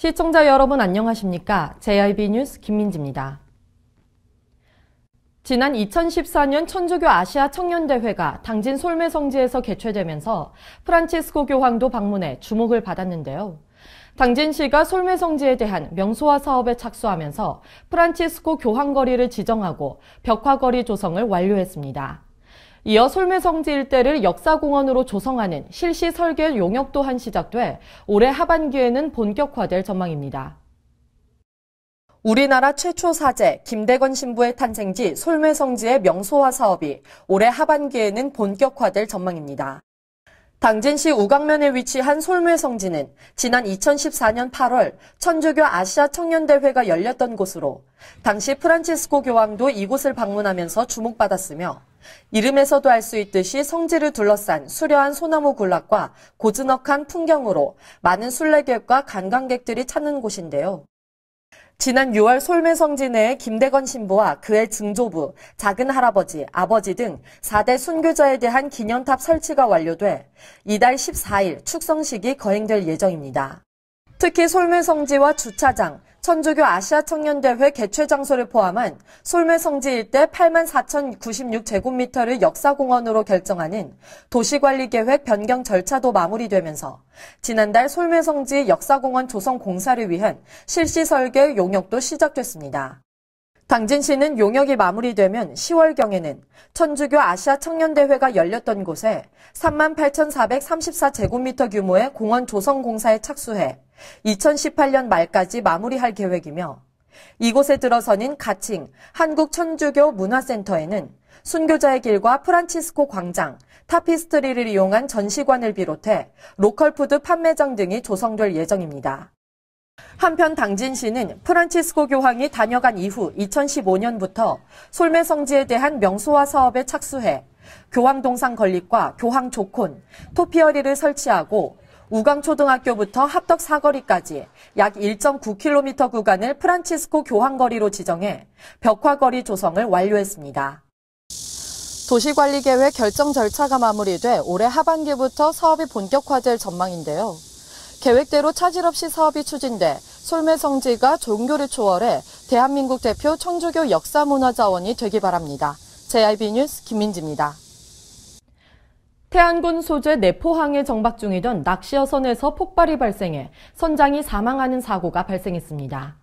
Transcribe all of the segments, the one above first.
시청자 여러분 안녕하십니까? JIB 뉴스 김민지입니다. 지난 2014년 천주교 아시아 청년대회가 당진 솔메성지에서 개최되면서 프란치스코 교황도 방문해 주목을 받았는데요. 당진시가 솔메성지에 대한 명소화 사업에 착수하면서 프란치스코 교황거리를 지정하고 벽화거리 조성을 완료했습니다. 이어 솔메성지 일대를 역사공원으로 조성하는 실시 설계 용역 또한 시작돼 올해 하반기에는 본격화될 전망입니다. 우리나라 최초 사제 김대건 신부의 탄생지 솔메성지의 명소화 사업이 올해 하반기에는 본격화될 전망입니다. 당진시 우강면에 위치한 솔메성지는 지난 2014년 8월 천주교 아시아 청년대회가 열렸던 곳으로 당시 프란치스코 교황도 이곳을 방문하면서 주목받았으며 이름에서도 알 수 있듯이 성지를 둘러싼 수려한 소나무 군락과 고즈넉한 풍경으로 많은 순례객과 관광객들이 찾는 곳인데요. 지난 6월 솔메성지 내에 김대건 신부와 그의 증조부, 작은 할아버지, 아버지 등 4대 순교자에 대한 기념탑 설치가 완료돼 이달 14일 축성식이 거행될 예정입니다. 특히 솔메성지와 주차장, 천주교 아시아 청년대회 개최 장소를 포함한 솔메성지 일대 84,096제곱미터를 역사공원으로 결정하는 도시관리계획 변경 절차도 마무리되면서 지난달 솔메성지 역사공원 조성 공사를 위한 실시 설계 용역도 시작됐습니다. 당진시는 용역이 마무리되면 10월경에는 천주교 아시아 청년대회가 열렸던 곳에 38,434제곱미터 규모의 공원 조성 공사에 착수해 2018년 말까지 마무리할 계획이며 이곳에 들어서는 가칭 한국천주교 문화센터에는 순교자의 길과 프란치스코 광장, 타피스트리를 이용한 전시관을 비롯해 로컬푸드 판매장 등이 조성될 예정입니다. 한편 당진시는 프란치스코 교황이 다녀간 이후 2015년부터 솔메성지에 대한 명소화 사업에 착수해 교황 동상 건립과 교황 조콘, 토피어리를 설치하고 우강초등학교부터 합덕 사거리까지 약 1.9km 구간을 프란치스코 교황거리로 지정해 벽화거리 조성을 완료했습니다. 도시관리계획 결정 절차가 마무리돼 올해 하반기부터 사업이 본격화될 전망인데요. 계획대로 차질 없이 사업이 추진돼 솔메성지가 종교를 초월해 대한민국 대표 천주교 역사문화자원이 되기 바랍니다. JIB 뉴스 김민지입니다. 태안군 소재 내포항에 정박 중이던 낚시어선에서 폭발이 발생해 선장이 사망하는 사고가 발생했습니다.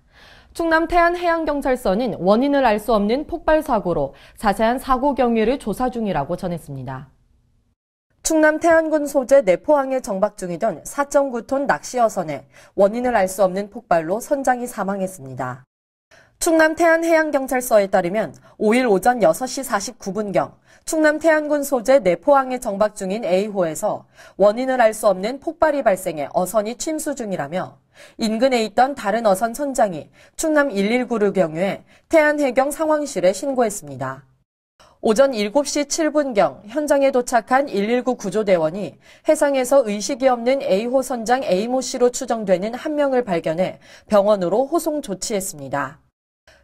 충남 태안해양경찰서는 원인을 알 수 없는 폭발 사고로 자세한 사고 경위를 조사 중이라고 전했습니다. 충남 태안군 소재 내포항에 정박 중이던 4.9톤 낚시어선에 원인을 알 수 없는 폭발로 선장이 사망했습니다. 충남 태안해양경찰서에 따르면 5일 오전 6시 49분경 충남 태안군 소재 내포항에 정박 중인 A호에서 원인을 알 수 없는 폭발이 발생해 어선이 침수 중이라며 인근에 있던 다른 어선 선장이 충남 119를 경유해 태안해경 상황실에 신고했습니다. 오전 7시 7분경 현장에 도착한 119 구조대원이 해상에서 의식이 없는 A호 선장 A모 씨로 추정되는 한 명을 발견해 병원으로 호송 조치했습니다.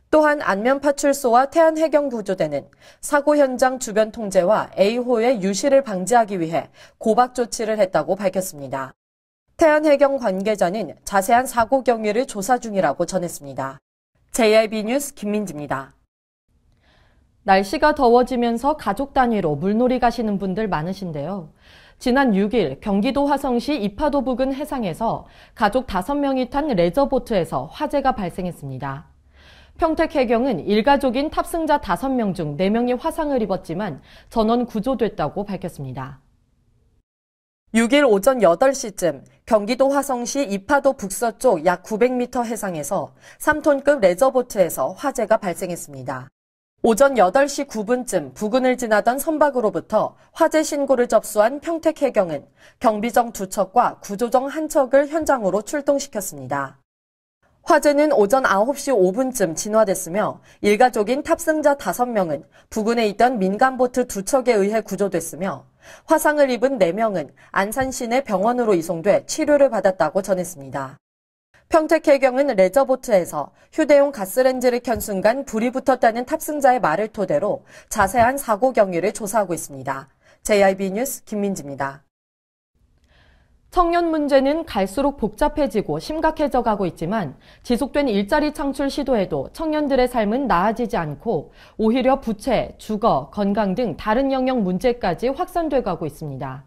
또한 안면파출소와 태안해경구조대는 사고 현장 주변 통제와 A호의 유실을 방지하기 위해 고박 조치를 했다고 밝혔습니다. 태안해경 관계자는 자세한 사고 경위를 조사 중이라고 전했습니다. JIB 뉴스 김민지입니다. 날씨가 더워지면서 가족 단위로 물놀이 가시는 분들 많으신데요. 지난 6일 경기도 화성시 이파도 부근 해상에서 가족 5명이 탄 레저보트에서 화재가 발생했습니다. 평택해경은 일가족인 탑승자 5명 중 4명이 화상을 입었지만 전원 구조됐다고 밝혔습니다. 6일 오전 8시쯤 경기도 화성시 이파도 북서쪽 약 900m 해상에서 3톤급 레저보트에서 화재가 발생했습니다. 오전 8시 9분쯤 부근을 지나던 선박으로부터 화재 신고를 접수한 평택해경은 경비정 2척과 구조정 1척을 현장으로 출동시켰습니다. 화재는 오전 9시 5분쯤 진화됐으며 일가족인 탑승자 5명은 부근에 있던 민간보트 2척에 의해 구조됐으며 화상을 입은 4명은 안산 시내 병원으로 이송돼 치료를 받았다고 전했습니다. 평택해경은 레저보트에서 휴대용 가스렌지를 켠 순간 불이 붙었다는 탑승자의 말을 토대로 자세한 사고 경위를 조사하고 있습니다. JIB 뉴스 김민지입니다. 청년 문제는 갈수록 복잡해지고 심각해져 가고 있지만 지속된 일자리 창출 시도에도 청년들의 삶은 나아지지 않고 오히려 부채, 주거, 건강 등 다른 영역 문제까지 확산돼 가고 있습니다.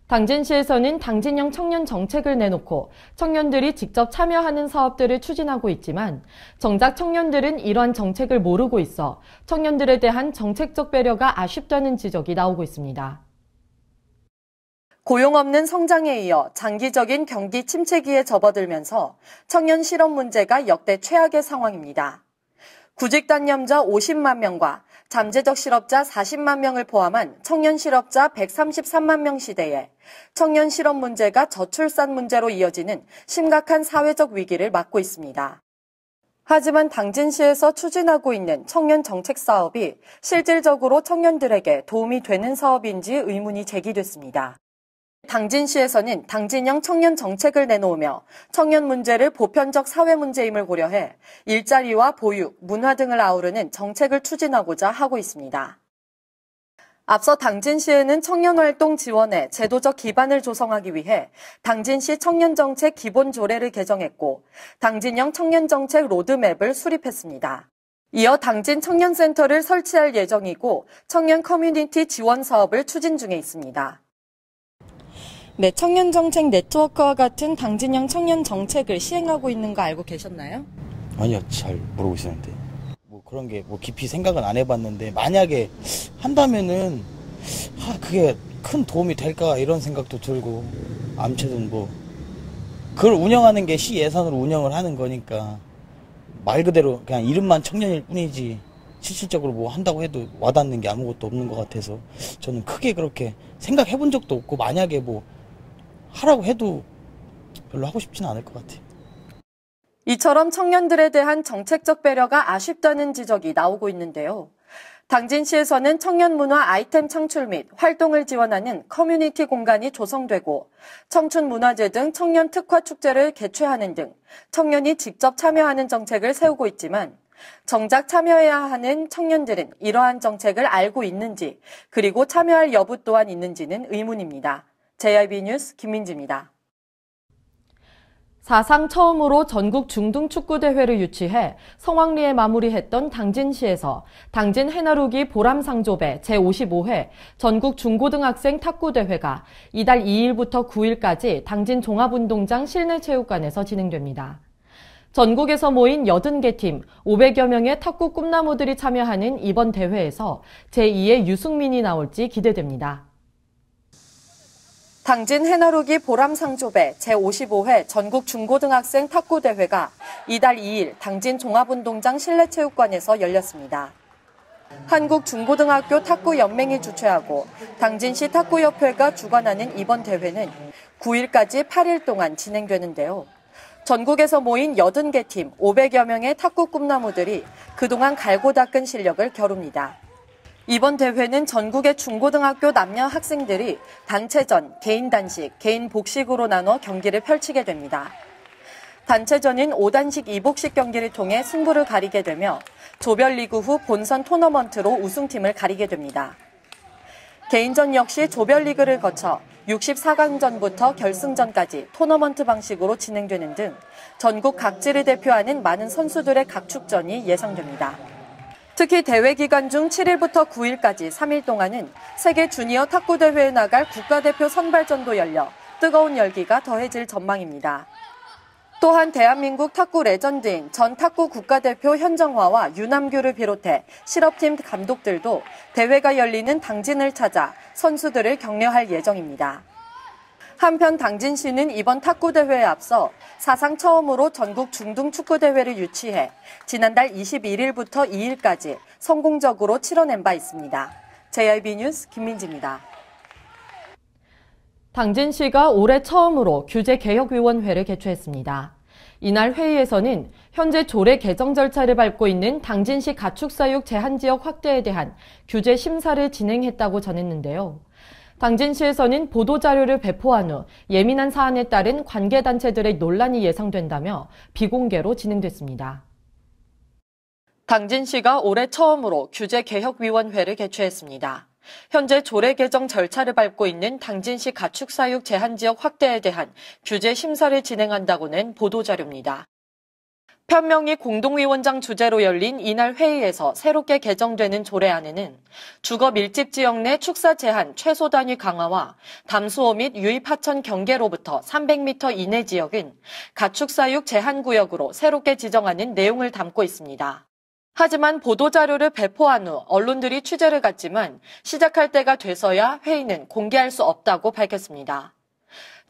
당진시에서는 당진형 청년 정책을 내놓고 청년들이 직접 참여하는 사업들을 추진하고 있지만 정작 청년들은 이러한 정책을 모르고 있어 청년들에 대한 정책적 배려가 아쉽다는 지적이 나오고 있습니다. 고용 없는 성장에 이어 장기적인 경기 침체기에 접어들면서 청년 실업 문제가 역대 최악의 상황입니다. 구직 단념자 50만 명과 잠재적 실업자 40만 명을 포함한 청년 실업자 133만 명 시대에 청년 실업 문제가 저출산 문제로 이어지는 심각한 사회적 위기를 맞고 있습니다. 하지만 당진시에서 추진하고 있는 청년 정책 사업이 실질적으로 청년들에게 도움이 되는 사업인지 의문이 제기됐습니다. 당진시에서는 당진형 청년 정책을 내놓으며 청년 문제를 보편적 사회 문제임을 고려해 일자리와 보육, 문화 등을 아우르는 정책을 추진하고자 하고 있습니다. 앞서 당진시에는 청년활동 지원에 제도적 기반을 조성하기 위해 당진시 청년정책 기본조례를 개정했고 당진형 청년정책 로드맵을 수립했습니다. 이어 당진 청년센터를 설치할 예정이고 청년 커뮤니티 지원 사업을 추진 중에 있습니다. 네, 청년정책 네트워크와 같은 당진형 청년정책을 시행하고 있는 거 알고 계셨나요? 아니요, 잘 모르고 있었는데. 뭐 그런 게 뭐 깊이 생각은 안 해봤는데 만약에 한다면은 그게 큰 도움이 될까 이런 생각도 들고 아무튼 뭐 그걸 운영하는 게 시 예산으로 운영을 하는 거니까 말 그대로 그냥 이름만 청년일 뿐이지 실질적으로 뭐 한다고 해도 와닿는 게 아무것도 없는 것 같아서 저는 크게 그렇게 생각해 본 적도 없고 만약에 뭐 하라고 해도 별로 하고 싶지는 않을 것 같아요. 이처럼 청년들에 대한 정책적 배려가 아쉽다는 지적이 나오고 있는데요. 당진시에서는 청년 문화 아이템 창출 및 활동을 지원하는 커뮤니티 공간이 조성되고 청춘 문화제 등 청년 특화 축제를 개최하는 등 청년이 직접 참여하는 정책을 세우고 있지만 정작 참여해야 하는 청년들은 이러한 정책을 알고 있는지 그리고 참여할 여부 또한 있는지는 의문입니다. JIB 뉴스 김민지입니다. 사상 처음으로 전국 중등축구대회를 유치해 성황리에 마무리했던 당진시에서 당진 해나루기 보람상조배 제55회 전국 중고등학생 탁구대회가 이달 2일부터 9일까지 당진 종합운동장 실내체육관에서 진행됩니다. 전국에서 모인 80개 팀 500여 명의 탁구 꿈나무들이 참여하는 이번 대회에서 제2의 유승민이 나올지 기대됩니다. 당진 해나루기 보람상조배 제55회 전국 중고등학생 탁구대회가 이달 2일 당진 종합운동장 실내체육관에서 열렸습니다. 한국중고등학교 탁구연맹이 주최하고 당진시 탁구협회가 주관하는 이번 대회는 9일까지 8일 동안 진행되는데요. 전국에서 모인 80개 팀 500여 명의 탁구 꿈나무들이 그동안 갈고 닦은 실력을 겨룹니다. 이번 대회는 전국의 중고등학교 남녀 학생들이 단체전, 개인 단식, 개인 복식으로 나눠 경기를 펼치게 됩니다. 단체전은 5단식 2복식 경기를 통해 승부를 가리게 되며 조별리그 후 본선 토너먼트로 우승팀을 가리게 됩니다. 개인전 역시 조별리그를 거쳐 64강전부터 결승전까지 토너먼트 방식으로 진행되는 등 전국 각지를 대표하는 많은 선수들의 각축전이 예상됩니다. 특히 대회 기간 중 7일부터 9일까지 3일 동안은 세계 주니어 탁구대회에 나갈 국가대표 선발전도 열려 뜨거운 열기가 더해질 전망입니다. 또한 대한민국 탁구 레전드인 전 탁구 국가대표 현정화와 유남규를 비롯해 실업팀 감독들도 대회가 열리는 당진을 찾아 선수들을 격려할 예정입니다. 한편 당진시는 이번 탁구대회에 앞서 사상 처음으로 전국 중등축구대회를 유치해 지난달 21일부터 2일까지 성공적으로 치러낸 바 있습니다. JIB 뉴스 김민지입니다. 당진시가 올해 처음으로 규제개혁위원회를 개최했습니다. 이날 회의에서는 현재 조례 개정 절차를 밟고 있는 당진시 가축사육 제한지역 확대에 대한 규제 심사를 진행했다고 전했는데요. 당진시에서는 보도자료를 배포한 후 예민한 사안에 따른 관계단체들의 논란이 예상된다며 비공개로 진행됐습니다. 당진시가 올해 처음으로 규제개혁위원회를 개최했습니다. 현재 조례 개정 절차를 밟고 있는 당진시 가축사육 제한지역 확대에 대한 규제 심사를 진행한다고 낸 보도자료입니다. 편명희 공동위원장 주재로 열린 이날 회의에서 새롭게 개정되는 조례안에는 주거 밀집 지역 내 축사 제한 최소 단위 강화와 담수호 및 유입 하천 경계로부터 300m 이내 지역은 가축사육 제한구역으로 새롭게 지정하는 내용을 담고 있습니다. 하지만 보도자료를 배포한 후 언론들이 취재를 갔지만 시작할 때가 돼서야 회의는 공개할 수 없다고 밝혔습니다.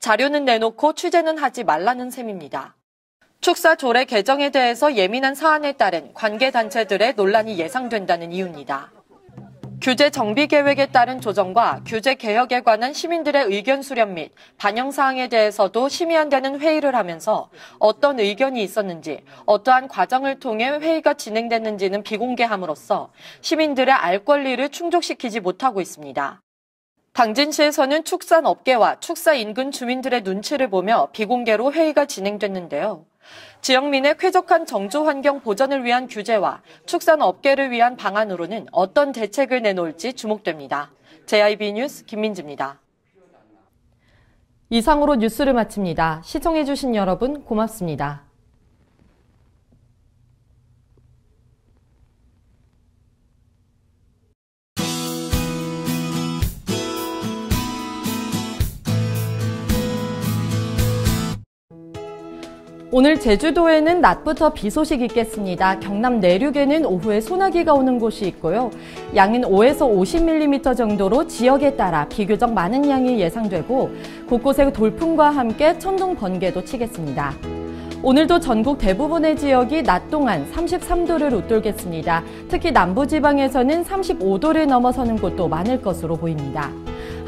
자료는 내놓고 취재는 하지 말라는 셈입니다. 축사 조례 개정에 대해서 예민한 사안에 따른 관계단체들의 논란이 예상된다는 이유입니다. 규제 정비 계획에 따른 조정과 규제 개혁에 관한 시민들의 의견 수렴 및 반영 사항에 대해서도 심의한다는 회의를 하면서 어떤 의견이 있었는지, 어떠한 과정을 통해 회의가 진행됐는지는 비공개함으로써 시민들의 알 권리를 충족시키지 못하고 있습니다. 당진시에서는 축산업계와 축사 인근 주민들의 눈치를 보며 비공개로 회의가 진행됐는데요. 지역민의 쾌적한 정주 환경 보전을 위한 규제와 축산업계를 위한 방안으로는 어떤 대책을 내놓을지 주목됩니다. JIB 뉴스 김민지입니다. 이상으로 뉴스를 마칩니다. 시청해주신 여러분 고맙습니다. 오늘 제주도에는 낮부터 비 소식 있겠습니다. 경남 내륙에는 오후에 소나기가 오는 곳이 있고요. 양은 5에서 50mm 정도로 지역에 따라 비교적 많은 양이 예상되고 곳곳에 돌풍과 함께 천둥 번개도 치겠습니다. 오늘도 전국 대부분의 지역이 낮 동안 33도를 웃돌겠습니다. 특히 남부지방에서는 35도를 넘어서는 곳도 많을 것으로 보입니다.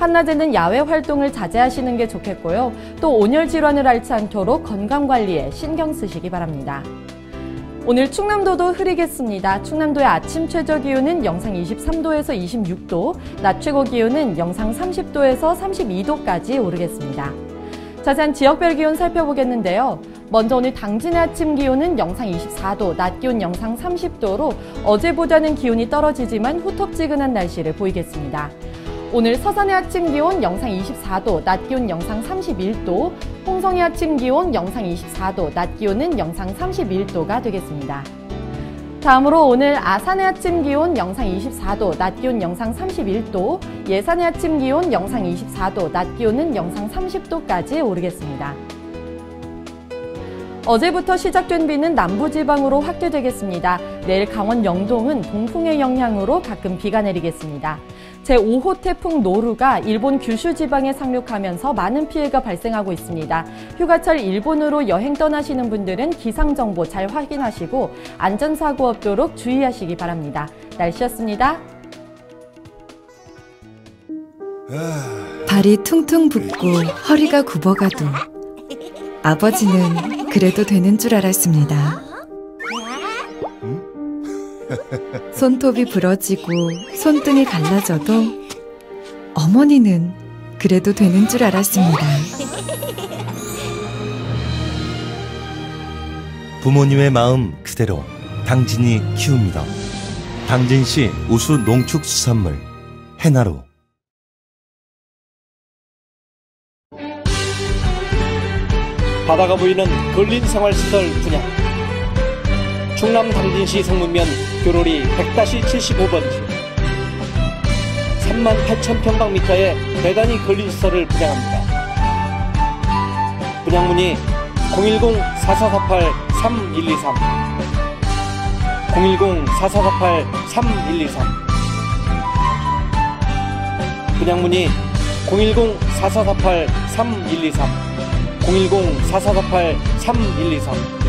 한낮에는 야외 활동을 자제하시는 게 좋겠고요. 또 온열 질환을 앓지 않도록 건강관리에 신경 쓰시기 바랍니다. 오늘 충남도도 흐리겠습니다. 충남도의 아침 최저 기온은 영상 23도에서 26도, 낮 최고 기온은 영상 30도에서 32도까지 오르겠습니다. 자세한 지역별 기온 살펴보겠는데요. 먼저 오늘 당진의 아침 기온은 영상 24도, 낮 기온 영상 30도로 어제보다는 기온이 떨어지지만 후텁지근한 날씨를 보이겠습니다. 오늘 서산의 아침 기온 영상 24도, 낮 기온 영상 31도, 홍성의 아침 기온 영상 24도, 낮 기온은 영상 31도가 되겠습니다. 다음으로 오늘 아산의 아침 기온 영상 24도, 낮 기온 영상 31도, 예산의 아침 기온 영상 24도, 낮 기온은 영상 30도까지 오르겠습니다. 어제부터 시작된 비는 남부지방으로 확대되겠습니다. 내일 강원 영동은 동풍의 영향으로 가끔 비가 내리겠습니다. 제5호 태풍 노루가 일본 규슈 지방에 상륙하면서 많은 피해가 발생하고 있습니다. 휴가철 일본으로 여행 떠나시는 분들은 기상정보 잘 확인하시고 안전사고 없도록 주의하시기 바랍니다. 날씨였습니다. 발이 퉁퉁 붓고 허리가 굽어가도 아버지는 그래도 되는 줄 알았습니다. 손톱이 부러지고 손등이 갈라져도 어머니는 그래도 되는 줄 알았습니다. 부모님의 마음 그대로 당진이 키웁니다. 당진시 우수 농축수산물 해나루. 바다가 보이는 근린 생활시설 분양. 충남 당진시 성문면 교로리 100-75번지 38,000평방미터의 대단위 근린시설을 분양합니다. 분양문의 010-4448-3123 010-4448-3123 분양문의 010-4448-3123 010-4448-3123